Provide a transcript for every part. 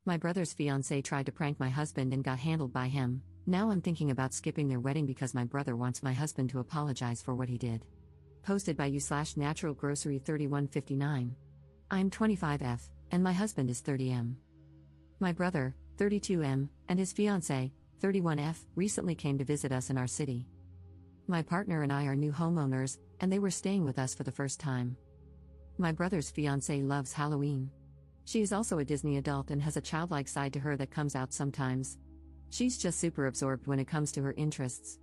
My brother's fiancée tried to prank my husband and got handled by him. Now I'm thinking about skipping their wedding because my brother wants my husband to apologize for what he did. Posted by you/Natural Grocery 3159. I'm 25F, and my husband is 30M. My brother, 32M, and his fiancée, 31F, recently came to visit us in our city. My partner and I are new homeowners, and they were staying with us for the first time. My brother's fiancée loves Halloween. She is also a Disney adult and has a childlike side to her that comes out sometimes. She's just super absorbed when it comes to her interests.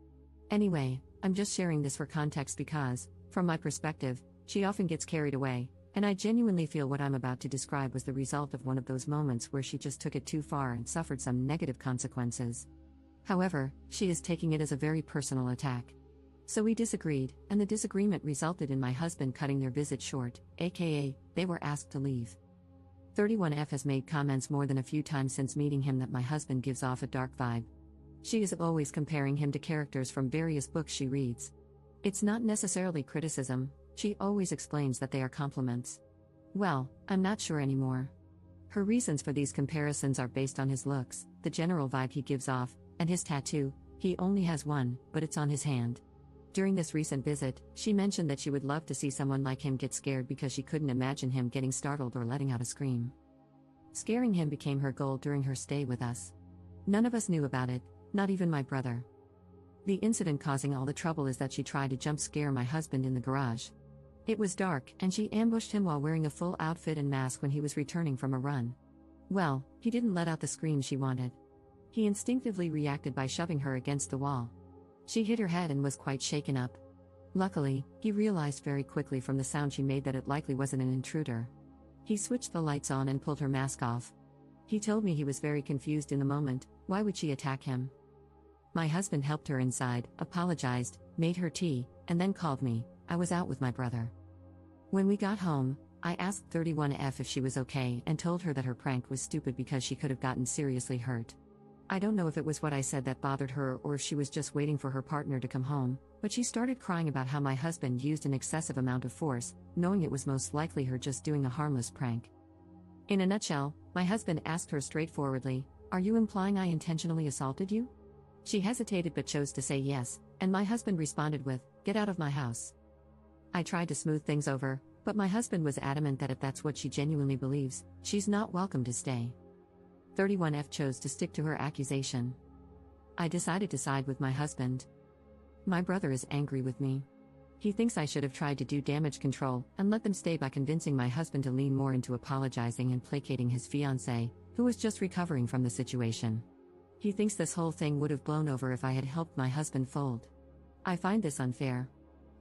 Anyway, I'm just sharing this for context because, from my perspective, she often gets carried away, and I genuinely feel what I'm about to describe was the result of one of those moments where she just took it too far and suffered some negative consequences. However, she is taking it as a very personal attack. So we disagreed, and the disagreement resulted in my husband cutting their visit short, aka, they were asked to leave. 31F has made comments more than a few times since meeting him that my husband gives off a dark vibe. She is always comparing him to characters from various books she reads. It's not necessarily criticism, she always explains that they are compliments. Well, I'm not sure anymore. Her reasons for these comparisons are based on his looks, the general vibe he gives off, and his tattoo. He only has one, but it's on his hand. During this recent visit, she mentioned that she would love to see someone like him get scared because she couldn't imagine him getting startled or letting out a scream. Scaring him became her goal during her stay with us. None of us knew about it, not even my brother. The incident causing all the trouble is that she tried to jump scare my husband in the garage. It was dark, and she ambushed him while wearing a full outfit and mask when he was returning from a run. Well, he didn't let out the scream she wanted. He instinctively reacted by shoving her against the wall. She hit her head and was quite shaken up. Luckily, he realized very quickly from the sound she made that it likely wasn't an intruder. He switched the lights on and pulled her mask off. He told me he was very confused in the moment. Why would she attack him? My husband helped her inside, apologized, made her tea, and then called me. I was out with my brother. When we got home, I asked 31F if she was okay and told her that her prank was stupid because she could have gotten seriously hurt. I don't know if it was what I said that bothered her or if she was just waiting for her partner to come home, but she started crying about how my husband used an excessive amount of force, knowing it was most likely her just doing a harmless prank. In a nutshell, my husband asked her straightforwardly, "Are you implying I intentionally assaulted you?" She hesitated but chose to say yes, and my husband responded with, "Get out of my house." I tried to smooth things over, but my husband was adamant that if that's what she genuinely believes, she's not welcome to stay. 31F chose to stick to her accusation. I decided to side with my husband. My brother is angry with me. He thinks I should have tried to do damage control and let them stay by convincing my husband to lean more into apologizing and placating his fiancée, who was just recovering from the situation. He thinks this whole thing would have blown over if I had helped my husband fold. I find this unfair.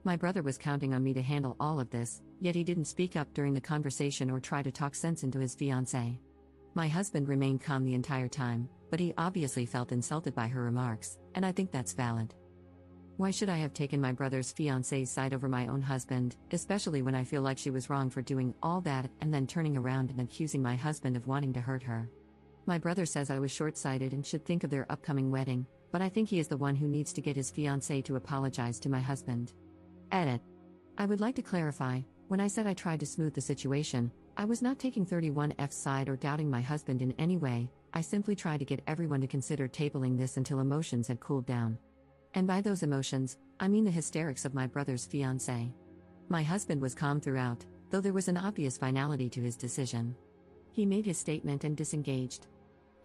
My brother was counting on me to handle all of this, yet he didn't speak up during the conversation or try to talk sense into his fiancée. My husband remained calm the entire time, but he obviously felt insulted by her remarks, and I think that's valid. Why should I have taken my brother's fiancée's side over my own husband, especially when I feel like she was wrong for doing all that and then turning around and accusing my husband of wanting to hurt her? My brother says I was short-sighted and should think of their upcoming wedding, but I think he is the one who needs to get his fiancée to apologize to my husband. Edit. I would like to clarify, when I said I tried to smooth the situation, I was not taking 31F's side or doubting my husband in any way. I simply tried to get everyone to consider tabling this until emotions had cooled down. And by those emotions, I mean the hysterics of my brother's fiancée. My husband was calm throughout, though there was an obvious finality to his decision. He made his statement and disengaged.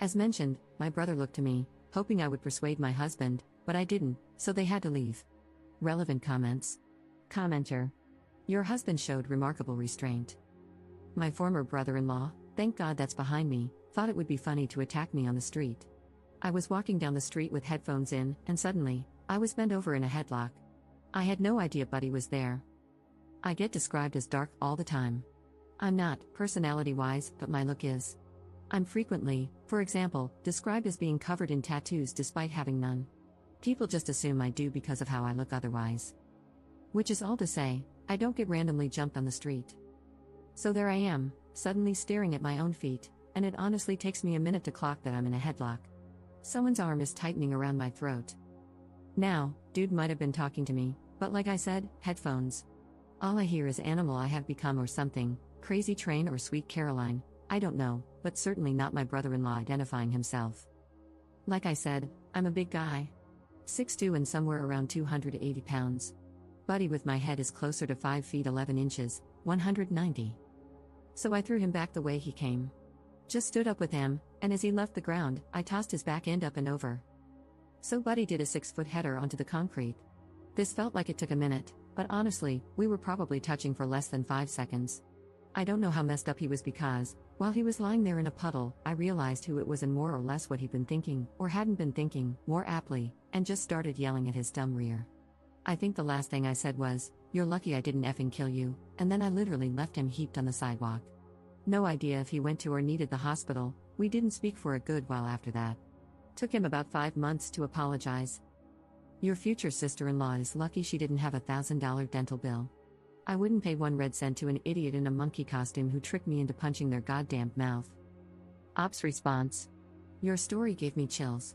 As mentioned, my brother looked to me, hoping I would persuade my husband, but I didn't, so they had to leave. Relevant comments. Commenter. Your husband showed remarkable restraint. My former brother-in-law, thank God that's behind me, thought it would be funny to attack me on the street. I was walking down the street with headphones in, and suddenly, I was bent over in a headlock. I had no idea Buddy was there. I get described as dark all the time. I'm not, personality-wise, but my look is. I'm frequently, for example, described as being covered in tattoos despite having none. People just assume I do because of how I look otherwise. Which is all to say, I don't get randomly jumped on the street. So there I am, suddenly staring at my own feet, and it honestly takes me a minute to clock that I'm in a headlock. Someone's arm is tightening around my throat. Now, dude might have been talking to me, but like I said, headphones. All I hear is Animal I Have Become or something, Crazy Train or Sweet Caroline. I don't know, but certainly not my brother-in-law identifying himself. Like I said, I'm a big guy. 6'2" and somewhere around 280 pounds. Buddy with my head is closer to 5 feet 11 inches, 190. So I threw him back the way he came. Just stood up with him, and as he left the ground, I tossed his back end up and over. So Buddy did a 6-foot header onto the concrete. This felt like it took a minute, but honestly, we were probably touching for less than 5 seconds. I don't know how messed up he was because, while he was lying there in a puddle, I realized who it was and more or less what he'd been thinking, or hadn't been thinking, more aptly, and just started yelling at his dumb rear. I think the last thing I said was, "You're lucky I didn't effing kill you," and then I literally left him heaped on the sidewalk. No idea if he went to or needed the hospital. We didn't speak for a good while after that. Took him about 5 months to apologize. Your future sister-in-law is lucky she didn't have a $1,000 dental bill. I wouldn't pay 1 red cent to an idiot in a monkey costume who tricked me into punching their goddamn mouth. Ops response. Your story gave me chills.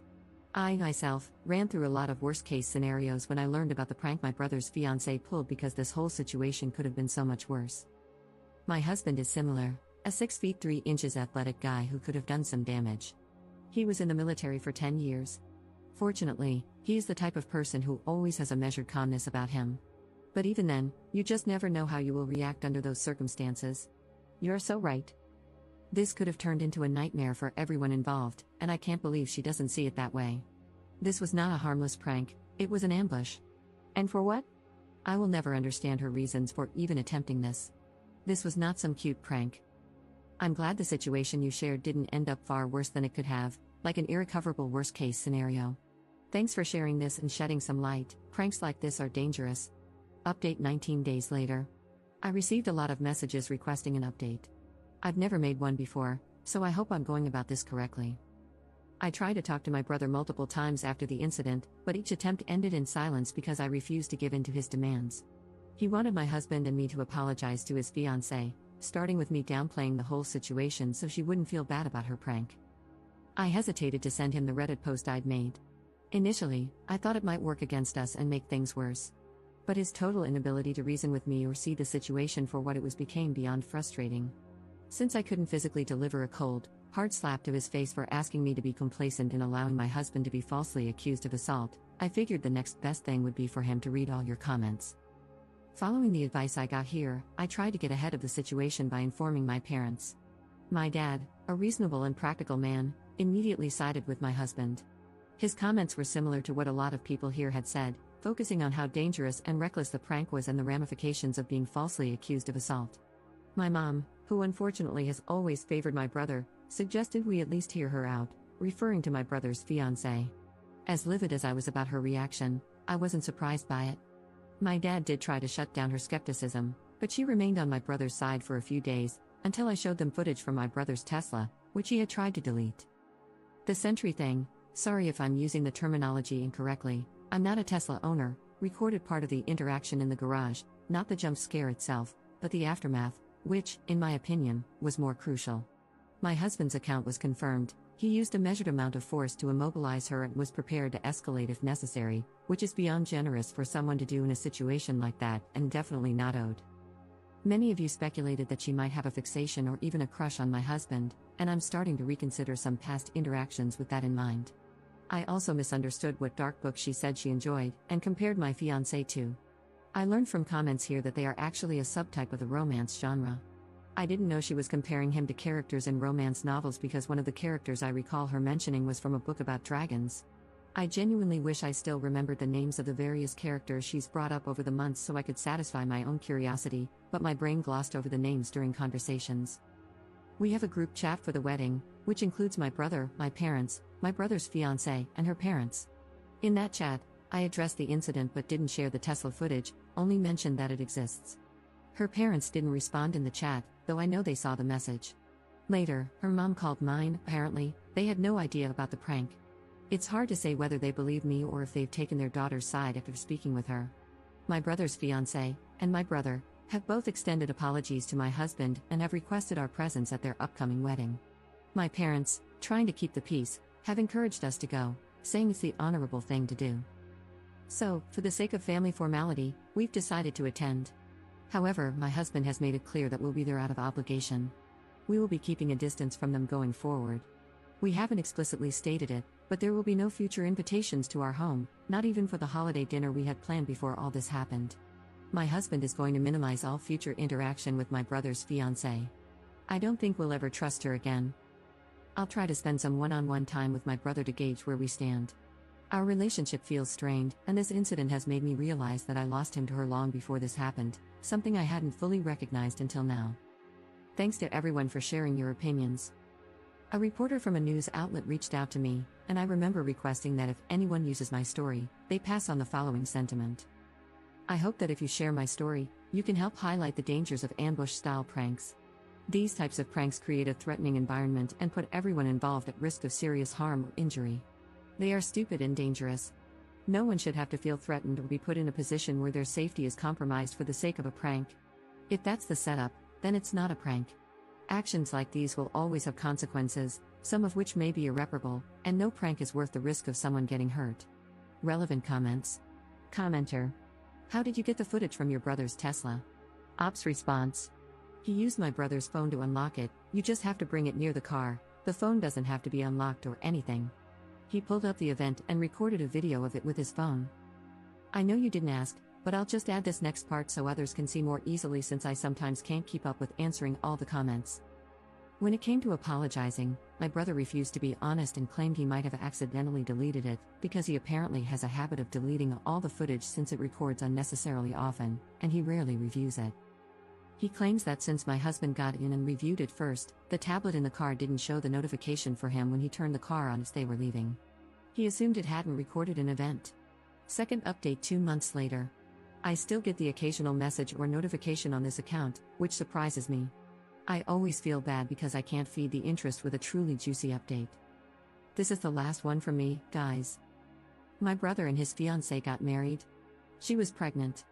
I, myself, ran through a lot of worst-case scenarios when I learned about the prank my brother's fiancée pulled because this whole situation could have been so much worse. My husband is similar, a 6 feet 3 inches athletic guy who could have done some damage. He was in the military for 10 years. Fortunately, he is the type of person who always has a measured calmness about him. But even then, you just never know how you will react under those circumstances. You're so right. This could have turned into a nightmare for everyone involved, and I can't believe she doesn't see it that way. This was not a harmless prank, it was an ambush. And for what? I will never understand her reasons for even attempting this. This was not some cute prank. I'm glad the situation you shared didn't end up far worse than it could have, like an irrecoverable worst-case scenario. Thanks for sharing this and shedding some light. Pranks like this are dangerous. Update 19 days later. I received a lot of messages requesting an update. I've never made one before, so I hope I'm going about this correctly. I tried to talk to my brother multiple times after the incident, but each attempt ended in silence because I refused to give in to his demands. He wanted my husband and me to apologize to his fiancée, starting with me downplaying the whole situation so she wouldn't feel bad about her prank. I hesitated to send him the Reddit post I'd made. Initially, I thought it might work against us and make things worse. But his total inability to reason with me or see the situation for what it was became beyond frustrating. Since I couldn't physically deliver a cold, hard slap to his face for asking me to be complacent in allowing my husband to be falsely accused of assault, I figured the next best thing would be for him to read all your comments. Following the advice I got here, I tried to get ahead of the situation by informing my parents. My dad, a reasonable and practical man, immediately sided with my husband. His comments were similar to what a lot of people here had said, focusing on how dangerous and reckless the prank was and the ramifications of being falsely accused of assault. My mom, who unfortunately has always favored my brother, suggested we at least hear her out, referring to my brother's fiancée. As livid as I was about her reaction, I wasn't surprised by it. My dad did try to shut down her skepticism, but she remained on my brother's side for a few days, until I showed them footage from my brother's Tesla, which he had tried to delete. The Sentry thing, sorry if I'm using the terminology incorrectly, I'm not a Tesla owner, recorded part of the interaction in the garage, not the jump scare itself, but the aftermath, which, in my opinion, was more crucial. My husband's account was confirmed. He used a measured amount of force to immobilize her and was prepared to escalate if necessary, which is beyond generous for someone to do in a situation like that and definitely not owed. Many of you speculated that she might have a fixation or even a crush on my husband, and I'm starting to reconsider some past interactions with that in mind. I also misunderstood what dark book she said she enjoyed, and compared my fiancé to. I learned from comments here that they are actually a subtype of the romance genre. I didn't know she was comparing him to characters in romance novels because one of the characters I recall her mentioning was from a book about dragons. I genuinely wish I still remembered the names of the various characters she's brought up over the months so I could satisfy my own curiosity, but my brain glossed over the names during conversations. We have a group chat for the wedding, which includes my brother, my parents, my brother's fiancée, and her parents. In that chat, I addressed the incident but didn't share the Tesla footage, only mentioned that it exists. Her parents didn't respond in the chat, though I know they saw the message. Later, her mom called mine. Apparently, they had no idea about the prank. It's hard to say whether they believe me or if they've taken their daughter's side after speaking with her. My brother's fiancée, and my brother, have both extended apologies to my husband and have requested our presence at their upcoming wedding. My parents, trying to keep the peace, have encouraged us to go, saying it's the honorable thing to do. So, for the sake of family formality, we've decided to attend. However, my husband has made it clear that we'll be there out of obligation. We will be keeping a distance from them going forward. We haven't explicitly stated it, but there will be no future invitations to our home, not even for the holiday dinner we had planned before all this happened. My husband is going to minimize all future interaction with my brother's fiancée. I don't think we'll ever trust her again. I'll try to spend some one-on-one time with my brother to gauge where we stand. Our relationship feels strained, and this incident has made me realize that I lost him to her long before this happened, something I hadn't fully recognized until now. Thanks to everyone for sharing your opinions. A reporter from a news outlet reached out to me, and I remember requesting that if anyone uses my story, they pass on the following sentiment. I hope that if you share my story, you can help highlight the dangers of ambush-style pranks. These types of pranks create a threatening environment and put everyone involved at risk of serious harm or injury. They are stupid and dangerous. No one should have to feel threatened or be put in a position where their safety is compromised for the sake of a prank. If that's the setup, then it's not a prank. Actions like these will always have consequences, some of which may be irreparable, and no prank is worth the risk of someone getting hurt. Relevant comments. Commenter. How did you get the footage from your brother's Tesla? Ops response. He used my brother's phone to unlock it, you just have to bring it near the car, the phone doesn't have to be unlocked or anything. He pulled up the event and recorded a video of it with his phone. I know you didn't ask, but I'll just add this next part so others can see more easily since I sometimes can't keep up with answering all the comments. When it came to apologizing, my brother refused to be honest and claimed he might have accidentally deleted it, because he apparently has a habit of deleting all the footage since it records unnecessarily often, and he rarely reviews it. He claims that since my husband got in and reviewed it first, the tablet in the car didn't show the notification for him when he turned the car on as they were leaving. He assumed it hadn't recorded an event. Second update 2 months later. I still get the occasional message or notification on this account, which surprises me. I always feel bad because I can't feed the interest with a truly juicy update. This is the last one from me, guys. My brother and his fiancée got married. She was pregnant.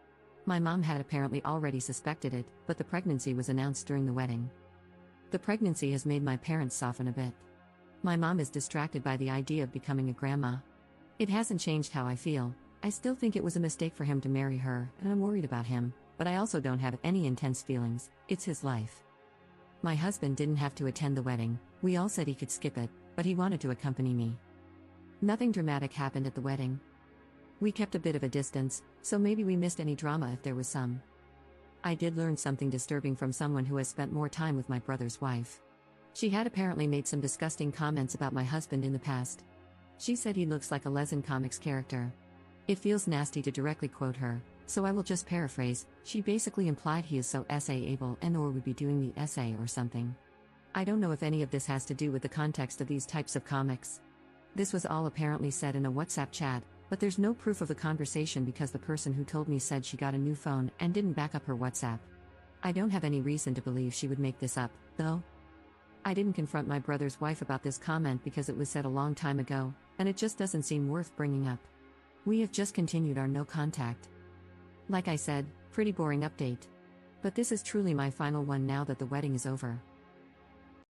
My mom had apparently already suspected it, but the pregnancy was announced during the wedding. The pregnancy has made my parents soften a bit. My mom is distracted by the idea of becoming a grandma. It hasn't changed how I feel. I still think it was a mistake for him to marry her, and I'm worried about him, but I also don't have any intense feelings, it's his life. My husband didn't have to attend the wedding, we all said he could skip it, but he wanted to accompany me. Nothing dramatic happened at the wedding. We kept a bit of a distance, so maybe we missed any drama if there was some. I did learn something disturbing from someone who has spent more time with my brother's wife. She had apparently made some disgusting comments about my husband in the past. She said he looks like a Lesson Comics character. It feels nasty to directly quote her, so I will just paraphrase. She basically implied he is so essay-able and/or would be doing the essay or something. I don't know if any of this has to do with the context of these types of comics. This was all apparently said in a WhatsApp chat, but there's no proof of the conversation because the person who told me said she got a new phone and didn't back up her WhatsApp. I don't have any reason to believe she would make this up, though. I didn't confront my brother's wife about this comment because it was said a long time ago, and it just doesn't seem worth bringing up. We have just continued our no contact. Like I said, pretty boring update. But this is truly my final one now that the wedding is over.